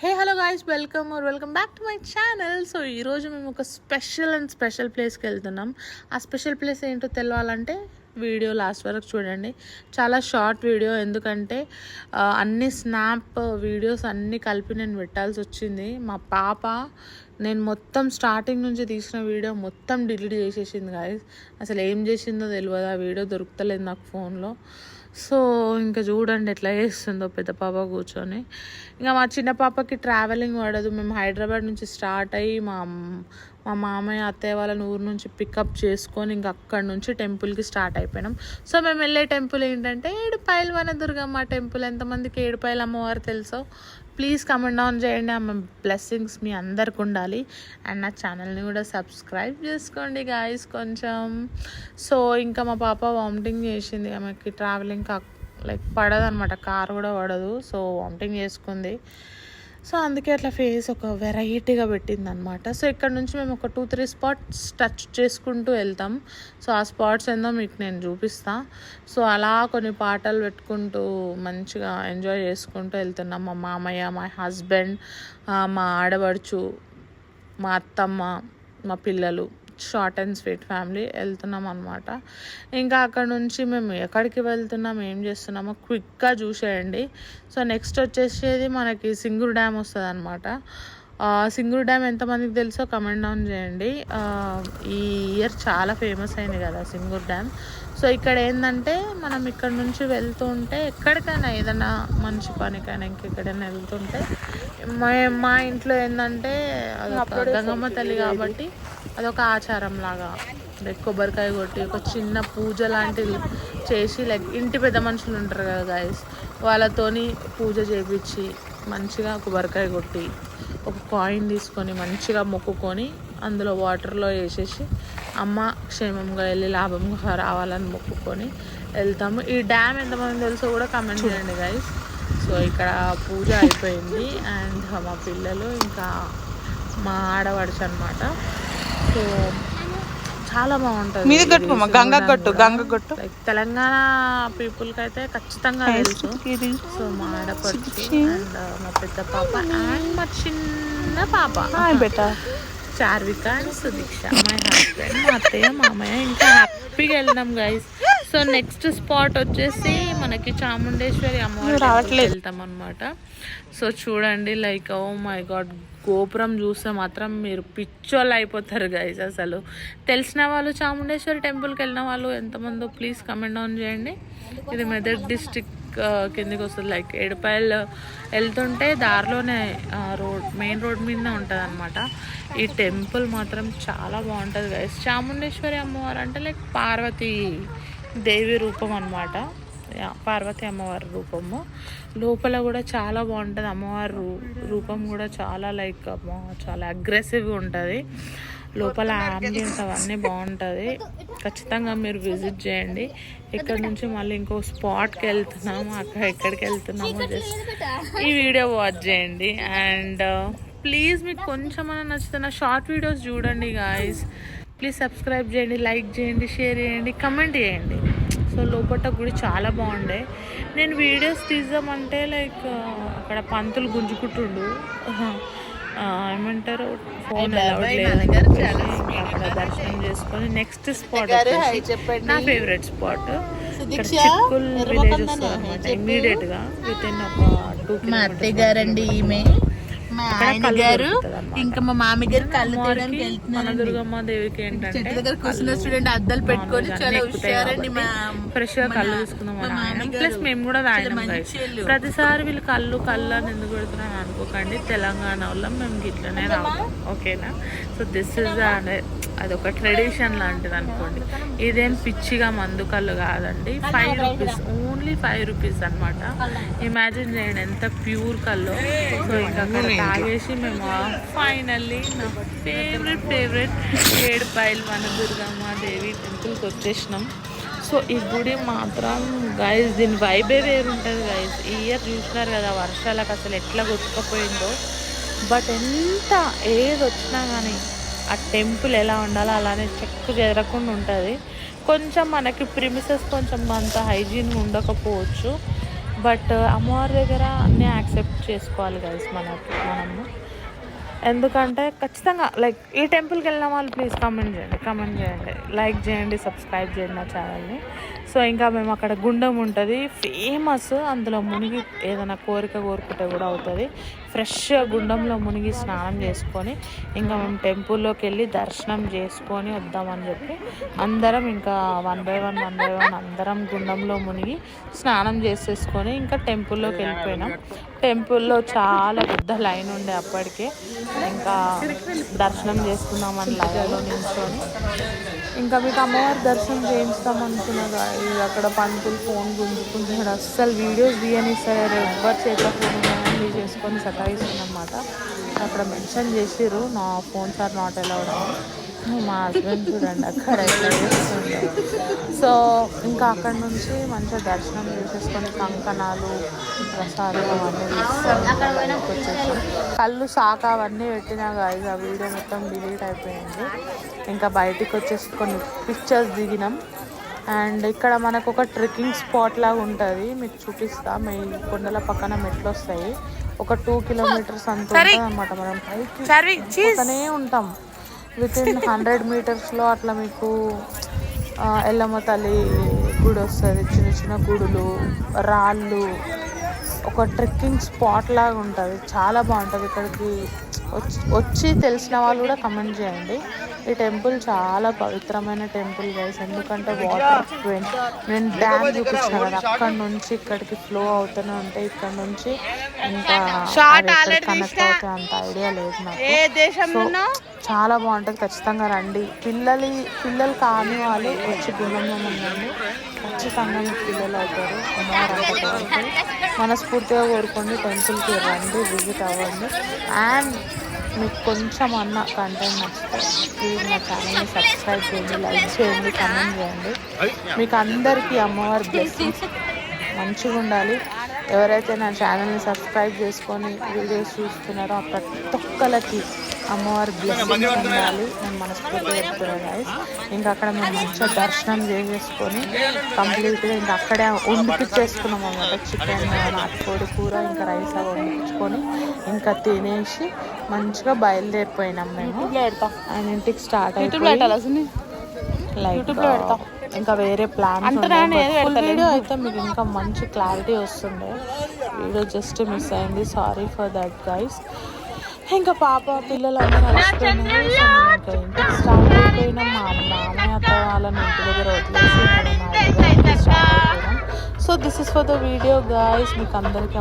Hey hello guys, welcome back to my channel. So ఈరోజు మేము ఒక స్పెషల్ ప్లేస్కి వెళ్తున్నాం. ఆ స్పెషల్ ప్లేస్ ఏంటో తెలవాలంటే వీడియో లాస్ట్ వరకు చూడండి. చాలా షార్ట్ వీడియో, ఎందుకంటే అన్ని స్నాప్ వీడియోస్ అన్నీ కలిపి నేను పెట్టాల్సి వచ్చింది. మా పాప నేను మొత్తం స్టార్టింగ్ నుంచి తీసిన వీడియో మొత్తం డిలీట్ చేసేసింది గాయ్స్. అసలు ఏం చేసిందో తెలియదు, ఆ వీడియో దొరుకుతలేదు నాకు ఫోన్లో. సో ఇంకా చూడండి ఎట్లా చేస్తుందో పెద్ద పాప కూర్చొని. ఇంకా మా చిన్న పాపకి ట్రావెలింగ్ పడదు. మేము హైదరాబాద్ నుంచి స్టార్ట్ అయ్యి మా మామయ్య అత్తయ్య వాళ్ళని ఊరు నుంచి పికప్ చేసుకొని ఇంకా అక్కడి నుంచి టెంపుల్కి స్టార్ట్ అయిపోయినాం. సో మేము వెళ్ళే టెంపుల్ ఏంటంటే ఏడుపాయల వనదుర్గమ్మ టెంపుల్. ఎంతమందికి ఏడుపాయల అమ్మవారు తెలుసో ప్లీజ్ కమెంట్ డౌన్ చేయండి. ఆమె బ్లెస్సింగ్స్ మీ అందరికి ఉండాలి. అండ్ నా ఛానల్ని కూడా సబ్స్క్రైబ్ చేసుకోండి గాయస్ కొంచెం. సో ఇంకా మా పాప వామిటింగ్ చేసింది. ఆమెకి ట్రావెలింగ్ లైక్ పడదనమాట, కార్ కూడా పడదు. సో వామిటింగ్ చేసుకుంది. సో అందుకే అట్లా ఫేస్ ఒక వెరైటీగా పెట్టింది అనమాట. సో ఇక్కడ నుంచి మేము ఒక 2-3 స్పాట్స్ టచ్ చేసుకుంటూ వెళ్తాం. సో ఆ స్పాట్స్ ఏందో మీకు నేను చూపిస్తాను. సో అలా కొన్ని పాటలు పెట్టుకుంటూ మంచిగా ఎంజాయ్ చేసుకుంటూ వెళ్తున్నాం. మా మామయ్య, మా హస్బెండ్, మా ఆడపడుచు, మా అత్తమ్మ, మా పిల్లలు, షార్ట్ అండ్ స్వీట్ ఫ్యామిలీ వెళ్తున్నాం అనమాట. ఇంకా అక్కడ నుంచి మేము ఎక్కడికి వెళ్తున్నాం, ఏం చేస్తున్నామో క్విక్గా చూసేయండి. సో నెక్స్ట్ వచ్చేసేది మనకి సింగూరు డ్యామ్ వస్తుంది అనమాట. సింగూరు డ్యామ్ ఎంతమందికి తెలుసో కమెంట్ డౌన్ చేయండి. ఈ ఇయర్ చాలా ఫేమస్ అయింది కదా సింగూరు డ్యామ్. సో ఇక్కడ ఏంటంటే మనం ఇక్కడ నుంచి వెళ్తూ ఉంటే ఎక్కడికైనా ఏదైనా మంచి పనికైనా ఇంకెక్కడైనా వెళ్తుంటే మా ఇంట్లో ఏంటంటే అదొక గంగమ్మ తల్లి కాబట్టి అదొక ఆచారం లాగా, లైక్ కొబ్బరికాయ కొట్టి ఒక చిన్న పూజ లాంటిది చేసి, లైక్ ఇంటి పెద్ద మనుషులు ఉంటారు కదా గాయస్, వాళ్ళతోని పూజ చేయించి మంచిగా కొబ్బరికాయ కొట్టి ఒక కాయిన్ తీసుకొని మంచిగా మొక్కుకొని అందులో వాటర్లో వేసేసి అమ్మ క్షేమంగా వెళ్ళి లాభంగా రావాలని మొక్కుకొని వెళ్తాము. ఈ డ్యామ్ ఎంతమంది తెలుసో కూడా కమెంట్ చేయండి గైస్. సో ఇక్కడ పూజ అయిపోయింది అండ్ మా పిల్లలు ఇంకా మా ఆడవాడుచు అనమాట. సో చాలా బాగుంటుంది. గంగగట్టు లైక్ తెలంగాణ పీపుల్కి అయితే ఖచ్చితంగా తెలుసు. సో మా ఆడపడుచు అండ్ మా పెద్ద పాప అండ్ మా చిన్న పాప చార్విక అండ్ సుదీక్ష, మై హస్బెండ్, మా అత్తయ్య, మామయ్య ఇంకా హ్యాపీగా వెళ్ళినాం గైస్. సో నెక్స్ట్ స్పాట్ వచ్చేసి మనకి చాముండేశ్వరి అమ్మవారి వెళ్తాం అనమాట. సో చూడండి, లైక్ ఓ మై గాడ్, గోపురం చూస్తే మాత్రం మీరు పిచ్చోళ్ళు అయిపోతారు గైస్. అసలు తెలిసిన వాళ్ళు చాముండేశ్వరి టెంపుల్కి వెళ్ళిన వాళ్ళు ఎంతమందో ప్లీజ్ కమెంట్ డౌన్ చేయండి. ఇది మెదక్ డిస్ట్రిక్ట్ కిందకి వస్తుంది. లైక్ ఏడుపాయలు వెళ్తుంటే దారిలోనే మెయిన్ రోడ్ మీదనే ఉంటుంది అనమాట. ఈ టెంపుల్ మాత్రం చాలా బాగుంటుంది గైస్. చాముండేశ్వరి అమ్మవారు అంటే లైక్ పార్వతీ దేవి రూపం అనమాట. పార్వతి అమ్మవారి రూపము. లోపల కూడా చాలా బాగుంటుంది. అమ్మవారి రూపం కూడా చాలా లైక్ చాలా అగ్రెసివ్గా ఉంటుంది. లోపల ఆంబియన్స్ అవన్నీ బాగుంటుంది. ఖచ్చితంగా మీరు విజిట్ చేయండి. ఇక్కడ నుంచి మళ్ళీ ఇంకో స్పాట్కి వెళ్తున్నాము. అక్కడ ఎక్కడికి వెళ్తున్నామో జస్ట్ ఈ వీడియో వాచ్ చేయండి. అండ్ ప్లీజ్ మీకు కొంచెమైనా నచ్చుతున్న షార్ట్ వీడియోస్ చూడండి గాయస్. ప్లీజ్ సబ్స్క్రైబ్ చేయండి, లైక్ చేయండి, షేర్ చేయండి, కమెంట్ చేయండి. సో లోపల గుడి చాలా బాగుండే. నేను వీడియోస్ తీద్దామంటే లైక్ అక్కడ పంతులు గుంజుకుంటుండు, ఏమంటారు ఫోన్ అక్కడ దర్శనం చేసుకొని నెక్స్ట్ స్పాట్ నా ఫేవరెట్ స్పాట్ ఇక్కడ చిక్కుల్ విలేజ్ వస్తుంది అనమాట. ఇమ్మీడియట్ గా విత్ ఇన్ ఒక 2 కిలోమీటర్స్ గారు ఇంకా మా మామి గారు కళ్ళు తీయడానికి మన దుర్గమ్మ దేవికి ఏంటంటే దగ్గర కూర్చున్న స్టూడెంట్ అద్దాలు పెట్టుకొని చాలా హుషారండి. ఫ్రెష్ గా కళ్ళు తీసుకుందాం. ప్లస్ మేము కూడా తాగినాం. ప్రతిసారి వీళ్ళు కళ్ళు అని ఎందుకు పెడుతున్నాను అనుకోకండి, తెలంగాణ వల్ల మేము ఇట్లనే తాగుతాం, ఓకేనా. సో దిస్ ఇస్ అదొక ట్రెడిషన్ లాంటిది అనుకోండి. ఇదేం పిచ్చిగా మందు కళ్ళు కాదండి. 5 రూపీస్, ఓన్లీ 5 రూపీస్ అనమాట. ఇమాజిన్ చేయండి ఎంత ప్యూర్ కళ్ళు. సో ఇంకా అక్కడ తాగేసి మేము ఫైనల్లీ నా ఫేవరెట్ ఏడుపాయల వనదుర్గమ్మ దేవి టెంపుల్కి వచ్చేసినాం. సో ఈ గుడి మాత్రం గైస్, దీని వైబే వేరు ఉంటుంది గైస్. ఈ ఇయర్ చూసినారు కదా వర్షాలకు అసలు ఎట్లా కొట్టుకుపోయిందో. బట్ ఎంత ఏది వచ్చినా కానీ ఆ టెంపుల్ ఎలా ఉండాలో అలానే చెక్కు చెదరకుండా ఉంటుంది. కొంచెం మనకి ప్రిమిసెస్ కొంచెం అంత హైజీన్గా ఉండకపోవచ్చు, బట్ అమ్మవారి దగ్గర అన్నీ యాక్సెప్ట్ చేసుకోవాలి గైస్ మనము. ఎందుకంటే ఖచ్చితంగా లైక్ ఈ టెంపుల్కి వెళ్ళిన వాళ్ళు ప్లీజ్ కమెంట్ చేయండి, లైక్ చేయండి, సబ్స్క్రైబ్ చేయండి నా ఛానల్ని. సో ఇంకా మేము అక్కడ గుండం ఉంటుంది ఫేమస్, అందులో మునిగి ఏదైనా కోరుకుంటే కూడా అవుతుంది. ఫ్రెష్గా గుండంలో మునిగి స్నానం చేసుకొని ఇంకా మేము టెంపుల్లోకి వెళ్ళి దర్శనం చేసుకొని వద్దామని చెప్పి అందరం ఇంకా వన్ బై వన్ అందరం గుండంలో మునిగి స్నానం చేసేసుకొని ఇంకా టెంపుల్లోకి వెళ్ళిపోయినాం. టెంపుల్లో చాలా పెద్ద లైన్ ఉండే అప్పటికే. ఇంకా దర్శనం చేసుకుందామని లైన్లో నిల్చొని ఇంకా మీకు అమ్మవారి దర్శనం చేయించుతాం అనుకున్నాగా, అక్కడ పంతులు ఫోన్ గుంజుకుంటున్నాడు. అస్సలు వీడియోస్ తీయనిస్తారు, ఎవ్వరు చేతిలో ఫోన్ ఉన్నాయని చేసుకొని సతాయిస్తుందన్నమాట. అక్కడ మెన్షన్ చేసిర్రు నా ఫోన్స్ ఆర్ నాట్ అలౌడ్ అని. మా హస్బెండ్ చూడండి అక్కడ ఎట్లా చేస్తుండే. సో ఇంకా అక్కడ నుంచి మంచిగా దర్శనం చేసేసుకొని కంకణాలు, ప్రసాదం అవన్నీ తీసుకొని వచ్చేసి కళ్ళు శాఖ అవన్నీ పెట్టినా కాదు. ఆ వీడియో మొత్తం డిలీట్ అయిపోయింది. ఇంకా బయటికి వచ్చేసి కొన్ని పిక్చర్స్ దిగినాం. అండ్ ఇక్కడ మనకు ఒక ట్రెక్కింగ్ స్పాట్ లాగా ఉంటుంది, మీకు చూపిస్తా. మీ కొండల పక్కన మెట్లు వస్తాయి, ఒక 2 kilometers అంత ఉంటుంది అనమాట. మనం పైకి ఉంటాం. వితిన్ 100 meters అట్లా మీకు ఎల్లమ్మ తల్లి గుడి వస్తుంది, చిన్న చిన్న గుడులు, రాళ్ళు, ఒక ట్రెక్కింగ్ స్పాట్ లాగా ఉంటుంది. చాలా బాగుంటుంది. ఇక్కడికి వచ్చి తెలిసిన వాళ్ళు కూడా కమెంట్ చేయండి. ఈ టెంపుల్ చాలా పవిత్రమైన టెంపుల్ గైస్. ఎందుకంటే వాటర్ నేను డ్యామ్ చూపించాను కదా, అక్కడ నుంచి ఇక్కడికి ఫ్లో అవుతూనే ఉంటాయి. ఇక్కడ నుంచి ఇంకా కనెక్ట్ అవుతాయి, అంత ఐడియా లేదు నాకు. సో చాలా బాగుంటుంది, ఖచ్చితంగా రండి. పిల్లలు కాని వాళ్ళు వచ్చి గుండంలో ఉండండి, ఖచ్చితంగా మీకు పిల్లలు అవుతారు. అమ్మవారు మనస్ఫూర్తిగా కోరుకోండి, టెంపుల్కి రండి, విజిట్ అవ్వండి. అండ్ మీకు కొంచెం అన్న కంటెంట్ నచ్చితే ప్లీజ్ నా ఛానల్ని సబ్స్క్రైబ్ చేయండి, లైక్ చేయండి, కమెంట్ చేయండి. మీకు అందరికీ అమ్మవారి బ్లెస్సింగ్స్ మంచిగా ఉండాలి. ఎవరైతే నా ఛానల్ని సబ్స్క్రైబ్ చేసుకొని వీడియోస్ చూస్తున్నారో ఆ ప్రతి ఒక్కరికి అమ్మవారి బ్లెస్సింగ్స్ ఉండాలి నేను మనస్ఫూర్తిగా చెప్తున్నాను గైస్. ఇంకా అక్కడ మేము మంచిగా దర్శనం చేసేసుకొని కంప్లీట్గా ఇంకా అక్కడే వండిపించేసుకున్నాం అన్నమాట. చికెన్, నాటుకోడి కూర, ఇంకా రైస్ అవి వండించుకొని ఇంకా తినేసి మంచిగా బయలుదేరిపోయినాం మేము. అండ్ ఇంటికి స్టార్ట్ అయిపోయి లైక్ ఇంకా వేరే ప్లాన్స్ వీడియో అయితే మీకు ఇంకా మంచి క్లారిటీ వస్తుండే. వీడియో జస్ట్ మిస్ అయింది, సారీ ఫర్ దట్ గైస్. ఇంకా పిల్లలు అందరూ అలసిపోయినారు. ఇంకా ఇంటికి స్టార్ట్ అయిపోయినాం. మా మామయ్య అత్త వాళ్ళని ఇంటి దగ్గర వదిలేసి స్టార్ట్ అయిపోయినాం. So this is for the video guys. మీకు అందరికీ